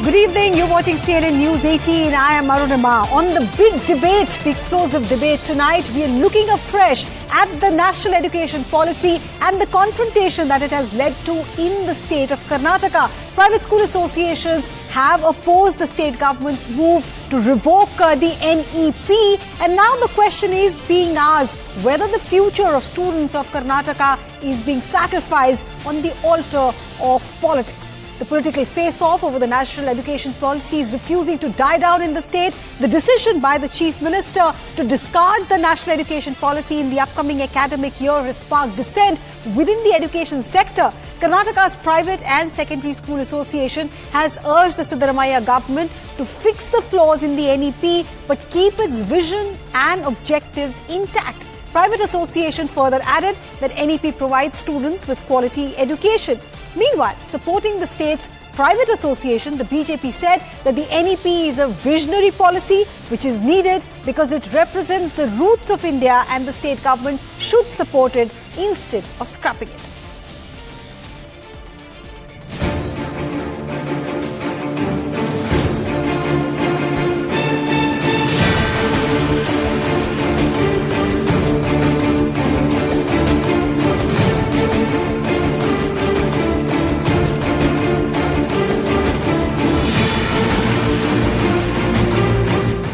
Good evening, you're watching CNN News 18. I am Arunima. On the big debate, the explosive debate tonight, we are looking afresh at the national education policy and the confrontation that it has led to in the state of Karnataka. Private school associations have opposed the state government's move to revoke the NEP, and now the question is being asked whether the future of students of Karnataka is being sacrificed on the altar of politics. The political face-off over the national education policy is refusing to die down in the state. The decision by the Chief Minister to discard the national education policy in the upcoming academic year has sparked dissent within the education sector. Karnataka's Private and Secondary School Association has urged the Siddaramaiah government to fix the flaws in the NEP but keep its vision and objectives intact. Private Association further added that NEP provides students with quality education. Meanwhile, supporting the state's private association, the BJP said that the NEP is a visionary policy which is needed because it represents the roots of India and the state government should support it instead of scrapping it.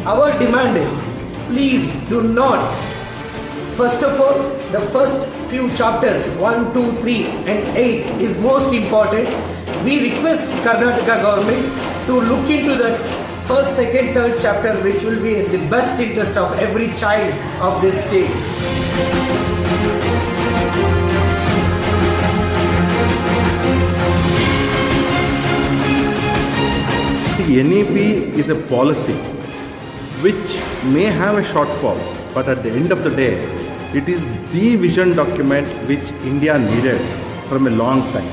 Our demand is, please do not, first of all, the first few chapters, 1, 2, 3 and 8 is most important. We request Karnataka government to look into the first, second, third chapter which will be in the best interest of every child of this state. See, NEP is a policy which may have a shortfalls, but at the end of the day, it is the vision document which India needed from a long time.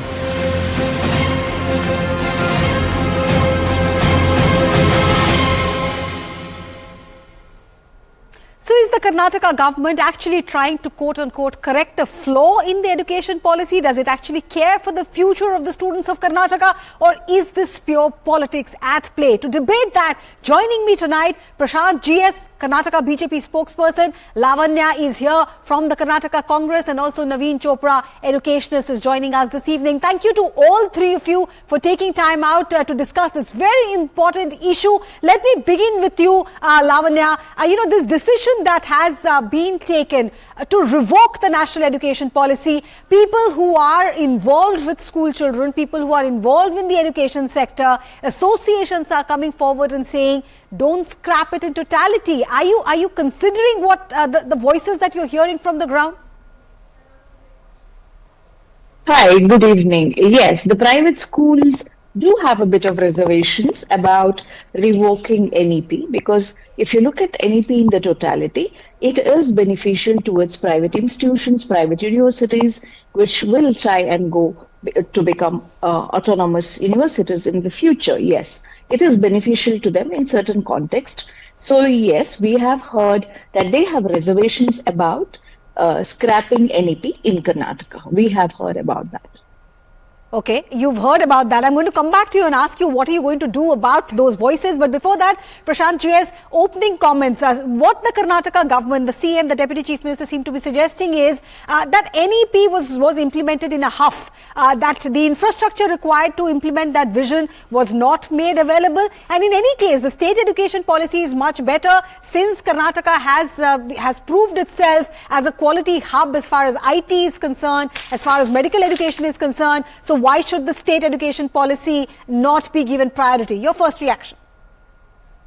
So is the Karnataka government actually trying to quote-unquote correct a flaw in the education policy? Does it actually care for the future of the students of Karnataka? Or is this pure politics at play? To debate that, joining me tonight, Prashant GS, Karnataka BJP spokesperson. Lavanya is here from the Karnataka Congress, and also Naveen Chopra, educationist, is joining us this evening. Thank you to all three of you for taking time out to discuss this very important issue. Let me begin with you, Lavanya. This decision that has been taken to revoke the national education policy, people who are involved with school children, people who are involved in the education sector, associations are coming forward and saying, don't scrap it in totality. Are you considering what the voices that you're hearing from the ground? Hi, good evening. Yes, the private schools do have a bit of reservations about revoking NEP, because if you look at NEP in the totality, it is beneficial towards private institutions, private universities, which will try and go to become autonomous universities in the future. Yes, it is beneficial to them in certain context. So yes, we have heard that they have reservations about scrapping NEP in Karnataka. We have heard about that. Okay, you've heard about that. I'm going to come back to you and ask you what are you going to do about those voices. But before that, Prashant GS, opening comments. What the Karnataka government, the CM, the Deputy Chief Minister seem to be suggesting is that NEP was implemented in a huff, that the infrastructure required to implement that vision was not made available. And in any case, the state education policy is much better since Karnataka has proved itself as a quality hub as far as IT is concerned, as far as medical education is concerned. So why should the state education policy not be given priority? Your first reaction?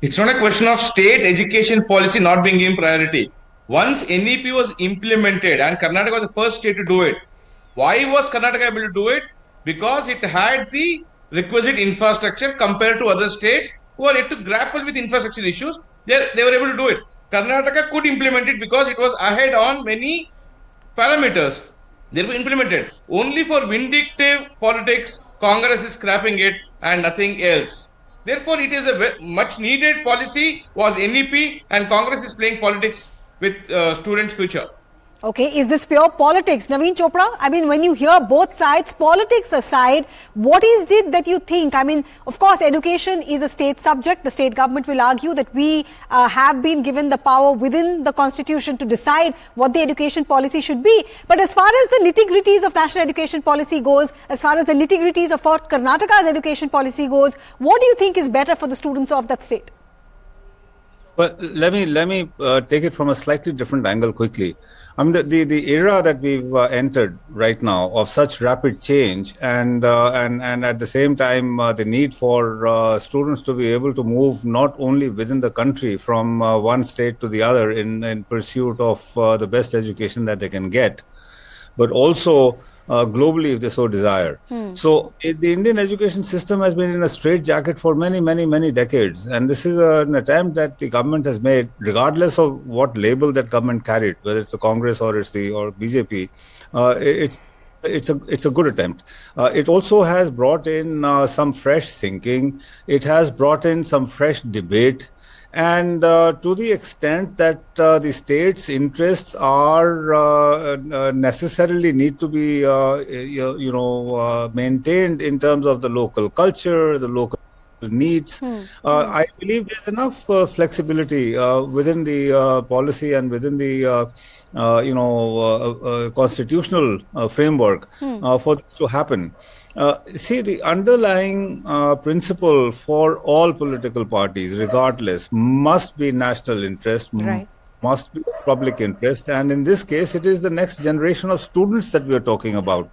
It's not a question of state education policy not being given priority. Once NEP was implemented and Karnataka was the first state to do it, why was Karnataka able to do it? Because it had the requisite infrastructure compared to other states who are yet to grapple with infrastructure issues. They were able to do it. Karnataka could implement it because it was ahead on many parameters. They were implemented. Only for vindictive politics, Congress is scrapping it and nothing else. Therefore, it is a much needed policy was NEP, and Congress is playing politics with students' future. Okay, is this pure politics? Naveen Chopra, I mean, when you hear both sides, politics aside, what is it that you think? I mean, of course, education is a state subject. The state government will argue that we have been given the power within the constitution to decide what the education policy should be. But as far as the nitty-gritties of national education policy goes, as far as the nitty-gritties of what Karnataka's education policy goes, what do you think is better for the students of that state? Well, let me take it from a slightly different angle quickly. I mean, the era that we've entered right now of such rapid change, and at the same time the need for students to be able to move not only within the country from one state to the other in pursuit of the best education that they can get, but also globally if they so desire. So the Indian education system has been in a straitjacket for many decades, and this is an attempt that the government has made, regardless of what label that government carried, whether it's the Congress or BJP. It's a good attempt. It also has brought in some fresh thinking. It has brought in some fresh debate. And to the extent that the state's interests are necessarily need to be, maintained in terms of the local culture, the local needs. I believe there's enough flexibility within the policy and within the constitutional framework for this to happen. See, the underlying principle for all political parties, regardless, must be national interest, must be public interest. And in this case, it is the next generation of students that we are talking about.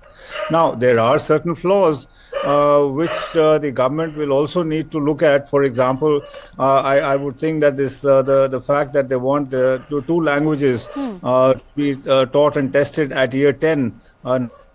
Now, there are certain flaws which the government will also need to look at. For example, I would think that this the fact that they want two languages to be taught and tested at year 10,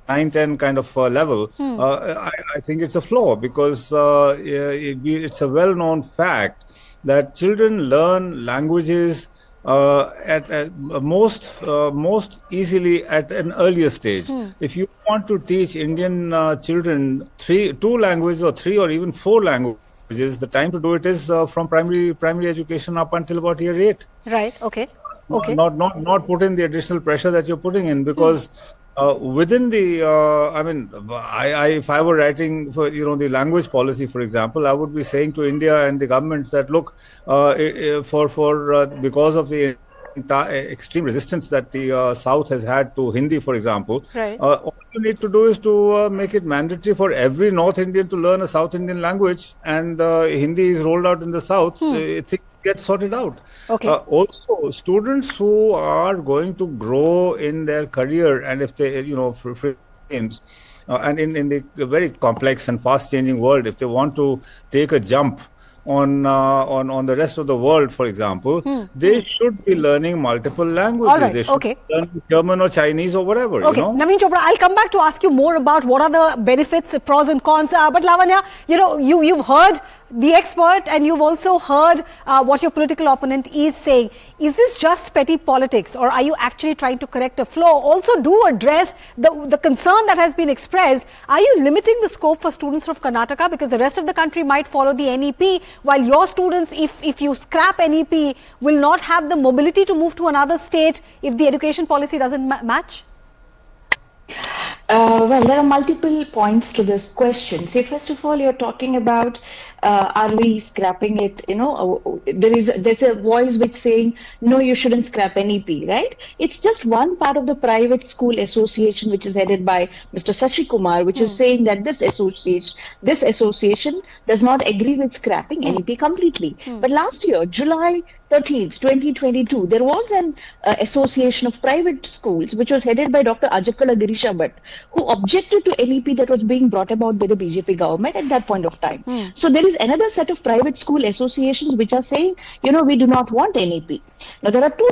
9-10 kind of level, I think it's a flaw, because it's a well-known fact that children learn languages at most easily at an earlier stage. If you want to teach Indian children two languages or three or even four languages, the time to do it is from primary education up until about year 8. Right. Okay. Not put in the additional pressure that you're putting in, because within the, if I were writing for the language policy, for example, I would be saying to India and the governments that look, because of the extreme resistance that the South has had to Hindi, for example, all you need to do is to make it mandatory for every North Indian to learn a South Indian language, and Hindi is rolled out in the South. Things get sorted out. Okay. Also, students who are going to grow in their career, and if they, and in the very complex and fast-changing world, if they want to take a jump on the rest of the world, for example, they should be learning multiple languages. All right. They should learn German or Chinese or whatever. Okay, Naveen Chopra, I'll come back to ask you more about what are the benefits, pros and cons. But Lavanya, you've heard the expert, and you've also heard what your political opponent is saying. Is this just petty politics, or are you actually trying to correct a flaw? Also, do address the concern that has been expressed. Are you limiting the scope for students from Karnataka, because the rest of the country might follow the NEP, while your students, if you scrap NEP, will not have the mobility to move to another state if the education policy doesn't match? Well, there are multiple points to this question. See, first of all, you're talking about are we scrapping it? There's a voice which saying no, you shouldn't scrap NEP, right? It's just one part of the private school association which is headed by Mr. Sashi Kumar, which is saying that this association does not agree with scrapping NEP completely. But last year, July 13th, 2022, there was an association of private schools which was headed by Dr. Ajakala Girisha Bhatt, who objected to NEP that was being brought about by the BJP government at that point of time. So there is another set of private school associations which are saying, we do not want NEP. Now, there are two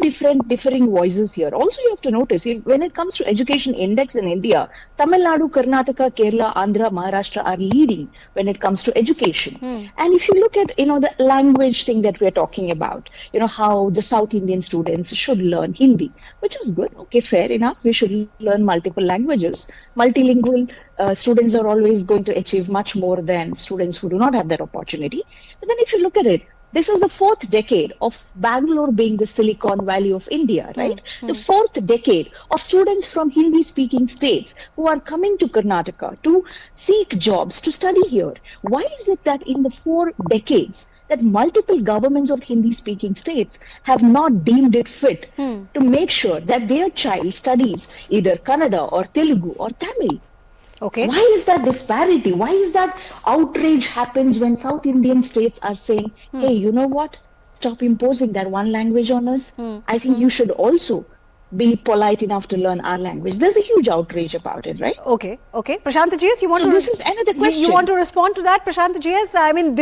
differing voices here. Also, you have to notice, when it comes to education index in India, Tamil Nadu, Karnataka, Kerala, Andhra, Maharashtra are leading when it comes to education. And if you look at, the language thing that we're talking about, how the South Indian students should learn Hindi, which is good. Okay, fair enough. We should learn multiple languages. Multilingual students are always going to achieve much more than students who do not have that opportunity. But then if you look at it, This is the fourth decade of Bangalore being the Silicon Valley of India, right? The fourth decade of students from Hindi-speaking states who are coming to Karnataka to seek jobs, to study here. Why is it that in the 4 decades that multiple governments of Hindi-speaking states have not deemed it fit to make sure that their child studies either Kannada or Telugu or Tamil? Okay. Why is that disparity? Why is that outrage happens when South Indian states are saying, hey, you know what? Stop imposing that one language on us. I think you should also be polite enough to learn our language. There's a huge outrage about it, right? Okay. Prashant GS, you want So to... this is another question. You want to respond to that, Prashant GS? I mean,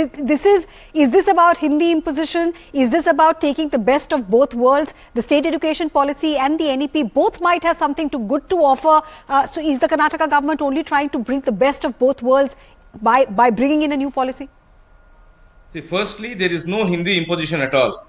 is this about Hindi imposition? Is this about taking the best of both worlds? The state education policy and the NEP both might have something good to offer. So is the Karnataka government only trying to bring the best of both worlds by bringing in a new policy? See, firstly, there is no Hindi imposition at all.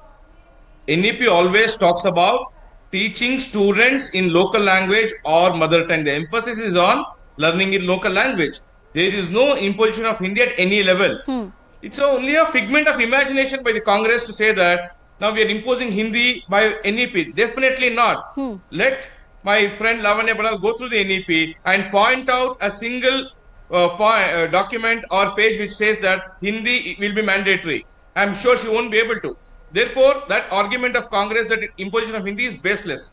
NEP always talks about teaching students in local language or mother tongue. The emphasis is on learning in local language. There is no imposition of Hindi at any level. It's only a figment of imagination by the Congress to say that now we are imposing Hindi by NEP. Definitely not. Let my friend Lavanya Badal go through the NEP and point out a single document or page which says that Hindi will be mandatory. I'm sure she won't be able to. Therefore, that argument of Congress that imposition of Hindi is baseless.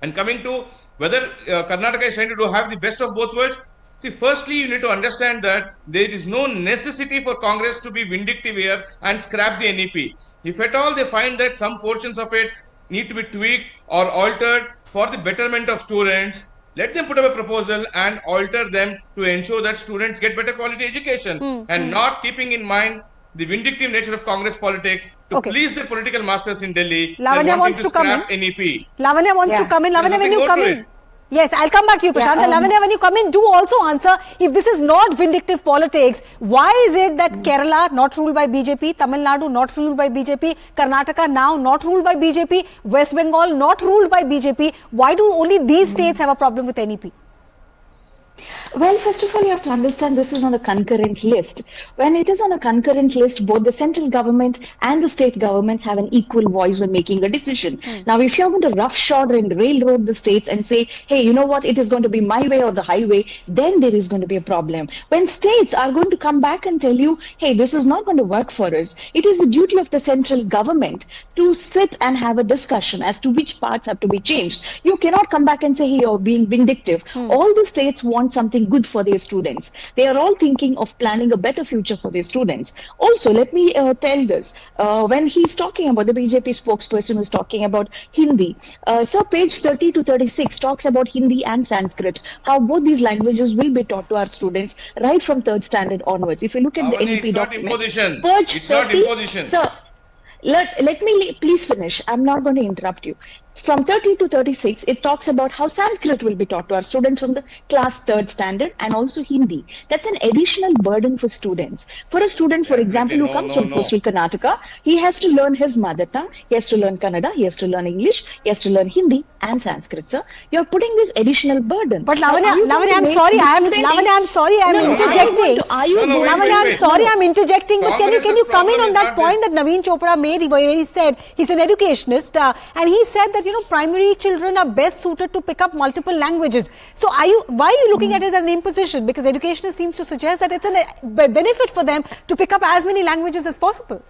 And coming to whether Karnataka is trying to have the best of both worlds, see, firstly, you need to understand that there is no necessity for Congress to be vindictive here and scrap the NEP. If at all they find that some portions of it need to be tweaked or altered for the betterment of students, let them put up a proposal and alter them to ensure that students get better quality education and not keeping in mind the vindictive nature of Congress politics to please the political masters in Delhi. Lavanya wants to come in. NEP. Lavanya wants to come in. Lavanya, when you come in. Yes, I'll come back to you, Prashant. Lavanya, when you come in, do also answer. If this is not vindictive politics, why is it that Kerala not ruled by BJP, Tamil Nadu not ruled by BJP, Karnataka now not ruled by BJP, West Bengal not ruled by BJP? Why do only these states have a problem with NEP? Well, first of all, you have to understand this is on a concurrent list. When it is on a concurrent list, both the central government and the state governments have an equal voice when making a decision. Now, if you're going to roughshod and railroad the states and say, hey, you know what, it is going to be my way or the highway, then there is going to be a problem. When states are going to come back and tell you, hey, this is not going to work for us, it is the duty of the central government to sit and have a discussion as to which parts have to be changed. You cannot come back and say, hey, you're being vindictive. All the states want something good for their students. They are all thinking of planning a better future for their students. Also, let me tell this. When he's talking about, the BJP spokesperson was talking about Hindi. So page 30 to 36 talks about Hindi and Sanskrit, how both these languages will be taught to our students right from 3rd standard onwards. If you look at the NEP document, page 30, sir, let me please finish. I'm not going to interrupt you. From 30 to 36, it talks about how Sanskrit will be taught to our students from the class 3rd standard and also Hindi. That's an additional burden for students. For a student, for example, who comes from coastal Karnataka, he has to learn his mother tongue, he has to learn Kannada, he has to learn English, he has to learn Hindi and Sanskrit, sir. You're putting this additional burden. But Lavanya, I'm sorry, I'm interjecting. Lavanya, I'm sorry, I'm interjecting. But can you come in on that point that Naveen Chopra made, where he said he's an educationist and he said that primary children are best suited to pick up multiple languages. So why are you looking at it as an imposition? Because educationists seems to suggest that it's a benefit for them to pick up as many languages as possible.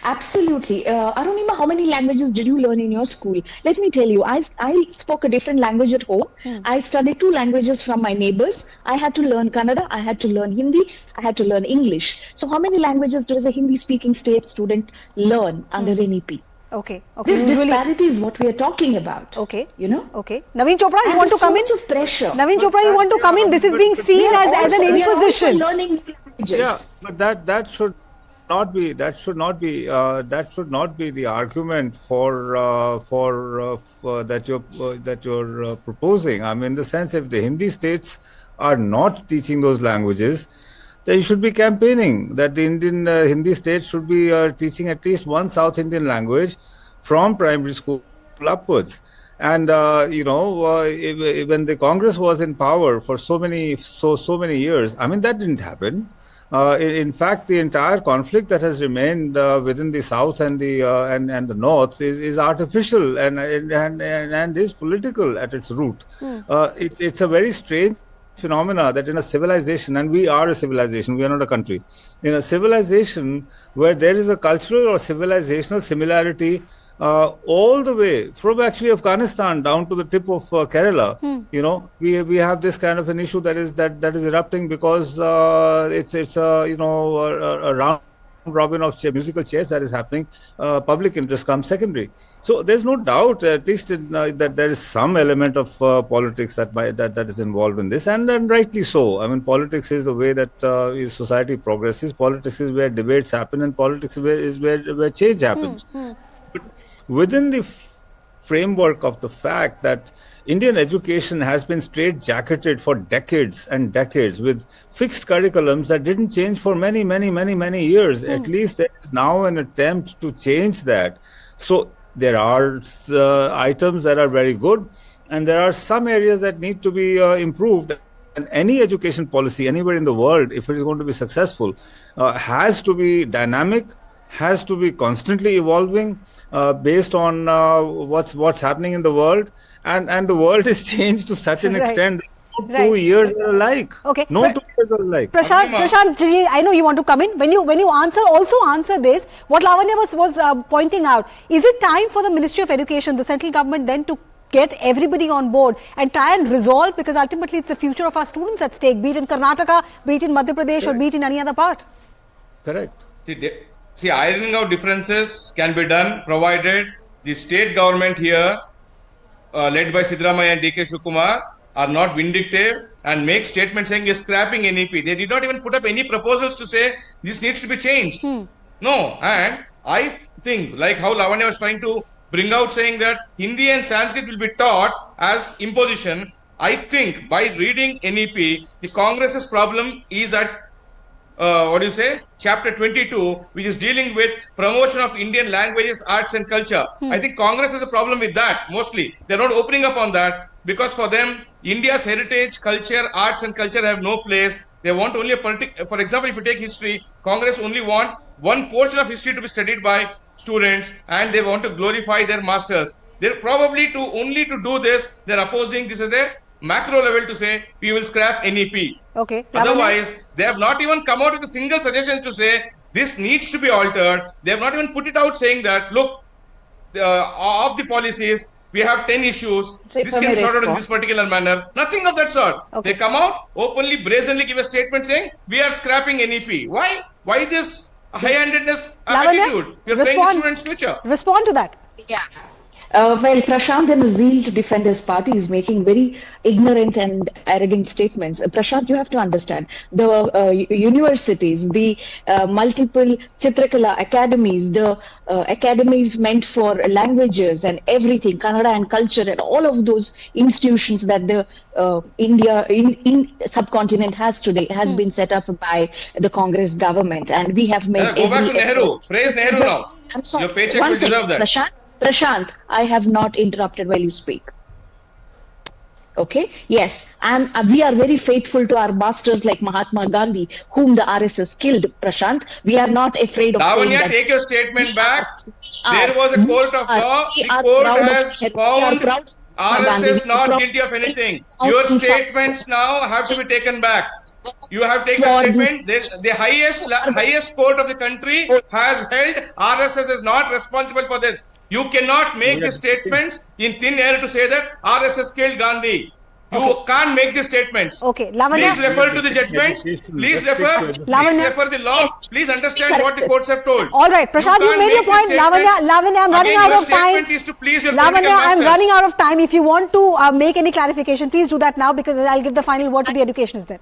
Absolutely. Arunima, how many languages did you learn in your school? Let me tell you, I spoke a different language at home. I studied 2 languages from my neighbors. I had to learn Kannada, I had to learn Hindi, I had to learn English. So how many languages does a Hindi-speaking state student learn under NEP? Okay. This disparity is what we are talking about. Okay. Okay. Naveen Chopra, you want to come in? Of pressure. Naveen Chopra, you want to come in? This is being seen as an imposition. Learning languages. Yeah, but that should not be the argument for that you're proposing. I mean, in the sense, if the Hindi states are not teaching those languages, then you should be campaigning that the Indian Hindi states should be teaching at least one South Indian language from primary school upwards. And when the Congress was in power for so many years, I mean, that didn't happen. In fact, the entire conflict that has remained within the south and the north is artificial and is political at its root. It's a very strange phenomena that in a civilization, and we are a civilization, we are not a country, in a civilization where there is a cultural or civilizational similarity all the way from actually Afghanistan down to the tip of Kerala, we have this kind of an issue that is erupting because it's a round robin of musical chairs that is happening. Public interest comes secondary. So there's no doubt, at least that there is some element of politics that is involved in this, and rightly so. I mean, politics is the way that society progresses. Politics is where debates happen, and politics is where change happens. But within the framework of the fact that Indian education has been straitjacketed for decades and decades with fixed curriculums that didn't change for many years. At least there is now an attempt to change that. So there are items that are very good, and there are some areas that need to be improved. And any education policy anywhere in the world, if it is going to be successful, has to be dynamic, has to be constantly evolving based on what's happening in the world. And the world is changed to such an extent that 2 years are alike. Okay. No 2 years are alike. Prashant, I know you want to come in. When you answer this, what Lavanya was pointing out, is it time for the Ministry of Education, the central government, then to get everybody on board and try and resolve, because ultimately it's the future of our students at stake, be it in Karnataka, be it in Madhya Pradesh, or be it in any other part? Correct. See, ironing out differences can be done provided the state government here, led by Siddaramaiah and D.K. Shivakumar, are not vindictive and make statements saying you're scrapping NEP. They did not even put up any proposals to say this needs to be changed. No, and I think, like how Lavanya was trying to bring out, saying that Hindi and Sanskrit will be taught as imposition, I think by reading NEP, the Congress's problem is at chapter 22, which is dealing with promotion of Indian languages, arts and culture. I think Congress has a problem with that mostly. They're not opening up on that because for them, India's heritage, culture, arts and culture have no place. They want only for example, if you take history, Congress only want one portion of history to be studied by students, and they want to glorify their masters. They're probably to do this, they're opposing this as a macro level to say we will scrap NEP. Okay. Otherwise, they have not even come out with a single suggestion to say this needs to be altered. They have not even put it out saying that, look, of the policies, we have 10 issues. This can be sorted out in this particular manner. Nothing of that sort. Okay. They come out, openly, brazenly give a statement saying we are scrapping NEP. Why? Why this high-handedness attitude? You're playing the students' future. Respond to that. Yeah. Well, Prashant, in a zeal to defend his party, is making very ignorant and arrogant statements. Prashant, you have to understand, the universities, the multiple Chitrakala academies, the academies meant for languages and everything, Kannada and culture, and all of those institutions that the India in subcontinent has today has been set up by the Congress government, and we have made. Go back to Nehru. Praise Nehru now. I'm sorry. Your paycheck will deserve that. Prashant, I have not interrupted while you speak. Okay? Yes, and we are very faithful to our masters like Mahatma Gandhi, whom the RSS killed, Prashant. We are not afraid of saying that. Take your statement back. There was a court of law. The court has found RSS not guilty of anything. Your statements now have to be taken back. You have taken a statement. The highest court of the country has held RSS is not responsible for this. You cannot make the statements in thin air to say that RSS killed Gandhi. You can't make these statements. Okay, Lavanya. Please refer to the judgments. Please refer the law. Please understand what the courts have told. All right, Prashant, you made your point. Lavanya, I'm running out of time. Lavanya, I'm running out of time. If you want to make any clarification, please do that now, because I'll give the final word to the educationists then.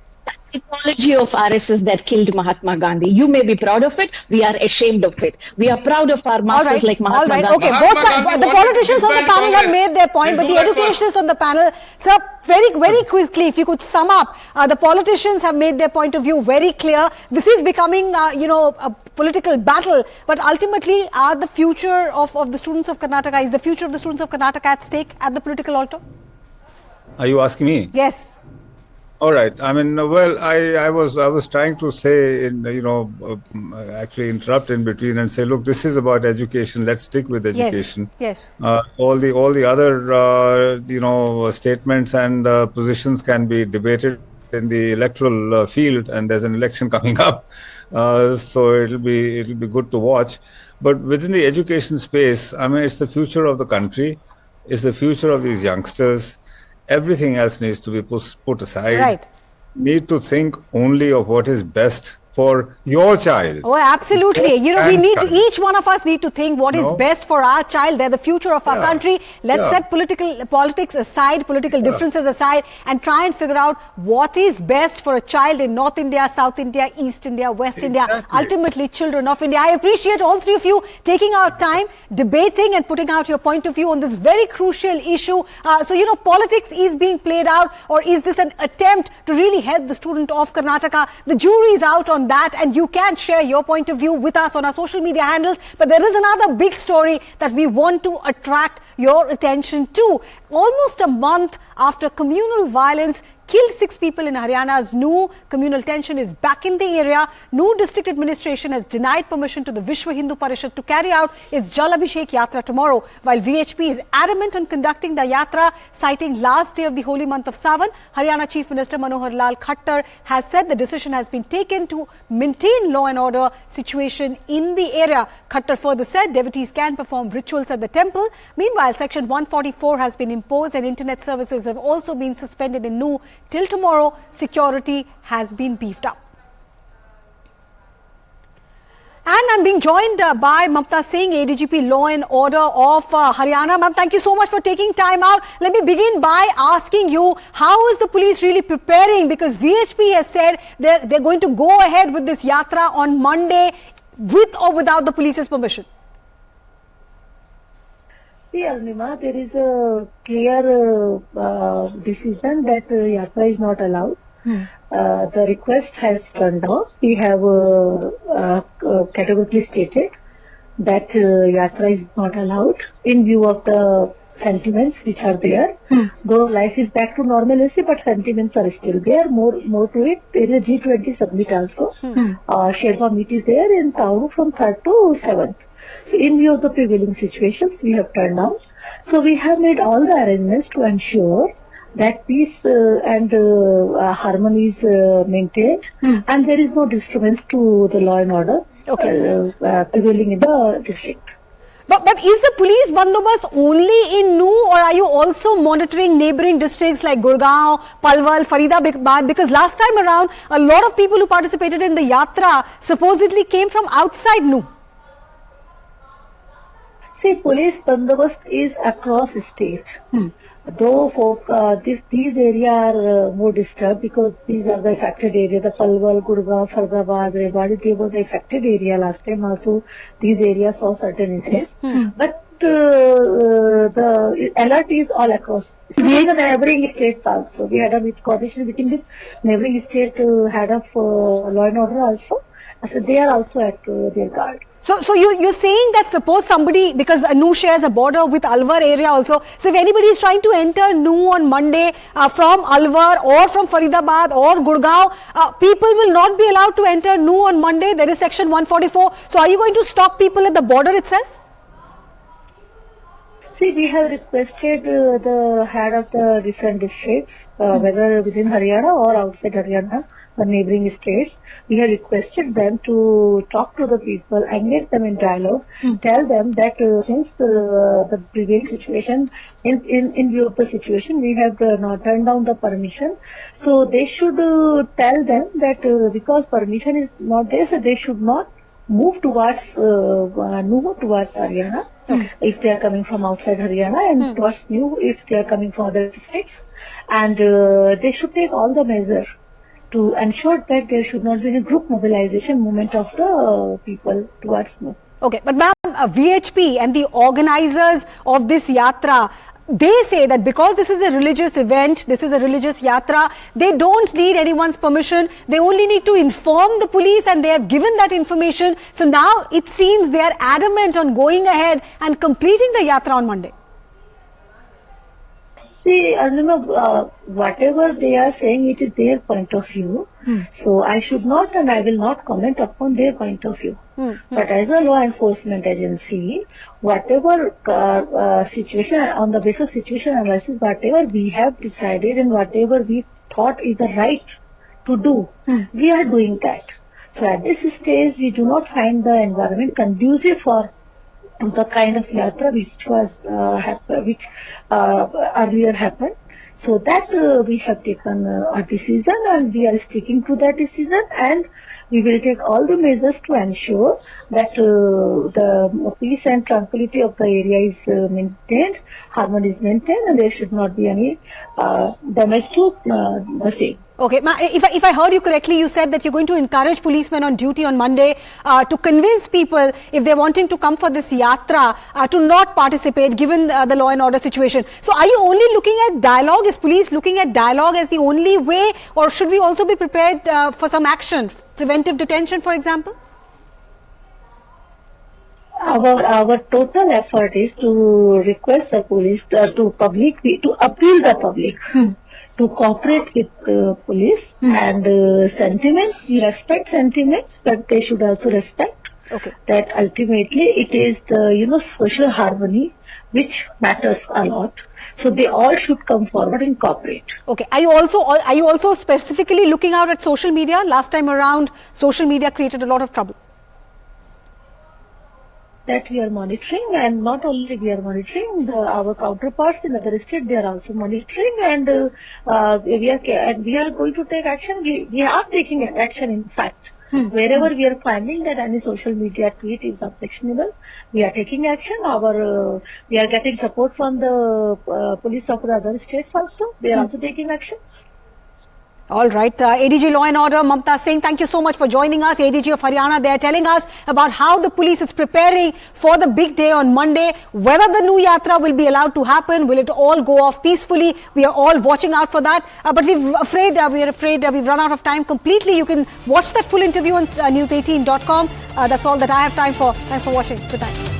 Psychology of RSS that killed Mahatma Gandhi. You may be proud of it. We are ashamed of it. We are proud of our masters like Mahatma Gandhi. Okay, the politicians on the panel have made their point, but the educationists on the panel, sir, very quickly, if you could sum up, the politicians have made their point of view very clear. This is becoming, a political battle, but ultimately, are the future of the students of Karnataka, is the future of the students of Karnataka at stake at the political altar? Are you asking me? Yes. All right. I mean, well, I was trying to say, actually interrupt in between and say, look, this is about education. Let's stick with education. Yes. All the other statements and positions can be debated in the electoral field, and there's an election coming up, so it'll be good to watch. But within the education space, I mean, it's the future of the country, it's the future of these youngsters. Everything else needs to be put aside. Right. Need to think only of what is best for your child. Oh, absolutely. We need to, each one of us need to think what is best for our child. They're the future of our country. Let's set politics aside, political differences aside, and try and figure out what is best for a child in North India, South India, East India, West India, ultimately children of India. I appreciate all three of you taking our time, debating and putting out your point of view on this very crucial issue. So, politics is being played out, or is this an attempt to really help the student of Karnataka? The jury is out on that, and you can share your point of view with us on our social media handles. But there is another big story that we want to attract your attention to. Almost a month after communal violence killed 6 people in Haryana's New, communal tension is back in the area. New district administration has denied permission to the Vishwa Hindu Parishad to carry out its Jal Abhishek Yatra tomorrow, while VHP is adamant on conducting the Yatra, citing last day of the holy month of Sawan. Haryana Chief Minister Manohar Lal Khattar has said the decision has been taken to maintain law and order situation in the area. Khattar further said devotees can perform rituals at the temple. Meanwhile, Section 144 has been imposed and internet services have also been suspended in New. Till tomorrow, security has been beefed up. And I'm being joined by Mamta Singh, ADGP Law and Order of Haryana. Ma'am, thank you so much for taking time out. Let me begin by asking you, how is the police really preparing? Because VHP has said they're going to go ahead with this yatra on Monday with or without the police's permission. See, Arnima, there is a clear decision that Yatra is not allowed. The request has turned down. We have categorically stated that Yatra is not allowed in view of the sentiments which are there. Though life is back to normalcy, but sentiments are still there. More to it, there is a G20 summit also. Sherpa meet is there in Tauru from 3rd to 7th. So in view of the prevailing situations, we have turned down. So we have made all the arrangements to ensure that peace and harmony is maintained, and there is no disturbance to the law and order prevailing in the district. But is the police bandobast only in New, or are you also monitoring neighbouring districts like Gurgaon, Palwal, Faridabad? Because last time around, a lot of people who participated in the yatra supposedly came from outside New. See, police bandobast is across state. Though these areas are more disturbed because these are the affected area. The Palwal, Gurgaon, Faridabad, Rewari, they were the affected area last time also. These areas saw certain incidents. But the alert is all across. Even the neighboring states also. We had a coordination between the neighboring state head of law and order also. So they are also at their guard. So you're saying that suppose somebody, because New shares a border with Alwar area also, so if anybody is trying to enter New on Monday from Alwar or from Faridabad or Gurgaon, people will not be allowed to enter New on Monday. There is Section 144. So are you going to stop people at the border itself? See, we have requested the head of the different districts, whether within Haryana or outside Haryana, the neighboring states, we have requested them to talk to the people, engage them in dialogue, tell them that since the prevailing situation, in view of the situation, we have not turned down the permission. So they should tell them that because permission is not there, so they should not move towards Haryana if they are coming from outside Haryana, and towards New if they are coming from other districts. And they should take all the measures to ensure that there should not be any group mobilization movement of the people towards New. Okay, but ma'am, VHP and the organizers of this yatra, they say that because this is a religious event, this is a religious yatra, they don't need anyone's permission. They only need to inform the police, and they have given that information. So now it seems they are adamant on going ahead and completing the yatra on Monday. See, whatever they are saying, it is their point of view. So I should not and I will not comment upon their point of view. But as a law enforcement agency, whatever situation, on the basis of situation analysis, whatever we have decided and whatever we thought is the right to do, we are doing that. So at this stage, we do not find the environment conducive for the kind of yatra which was earlier happened. So that we have taken a decision and we are sticking to that decision, and we will take all the measures to ensure that the peace and tranquility of the area is maintained, harmony is maintained, and there should not be any damage to the same. Okay, if I heard you correctly, you said that you're going to encourage policemen on duty on Monday to convince people, if they're wanting to come for this yatra, to not participate given the law and order situation. So are you only looking at dialogue? Is police looking at dialogue as the only way, or should we also be prepared for some action, preventive detention, for example? Our total effort is to request the police, to appeal the public to cooperate with police, and sentiments, we respect sentiments, but they should also respect that ultimately it is the social harmony which matters a lot. So they all should come forward and cooperate. Okay. Are you also specifically looking out at social media? Last time around, social media created a lot of trouble. That we are monitoring, and not only we are monitoring, our counterparts in other states, they are also monitoring, and we are going to take action. We are taking action, in fact. Wherever we are finding that any social media tweet is objectionable, we are taking action. We are getting support from the police of the other states also. They are also taking action. All right. ADG Law and Order, Mamta Singh, thank you so much for joining us. ADG of Haryana, they are telling us about how the police is preparing for the big day on Monday. Whether the new yatra will be allowed to happen, will it all go off peacefully? We are all watching out for that. But we're afraid we've run out of time completely. You can watch that full interview on news18.com. That's all that I have time for. Thanks for watching. Good night.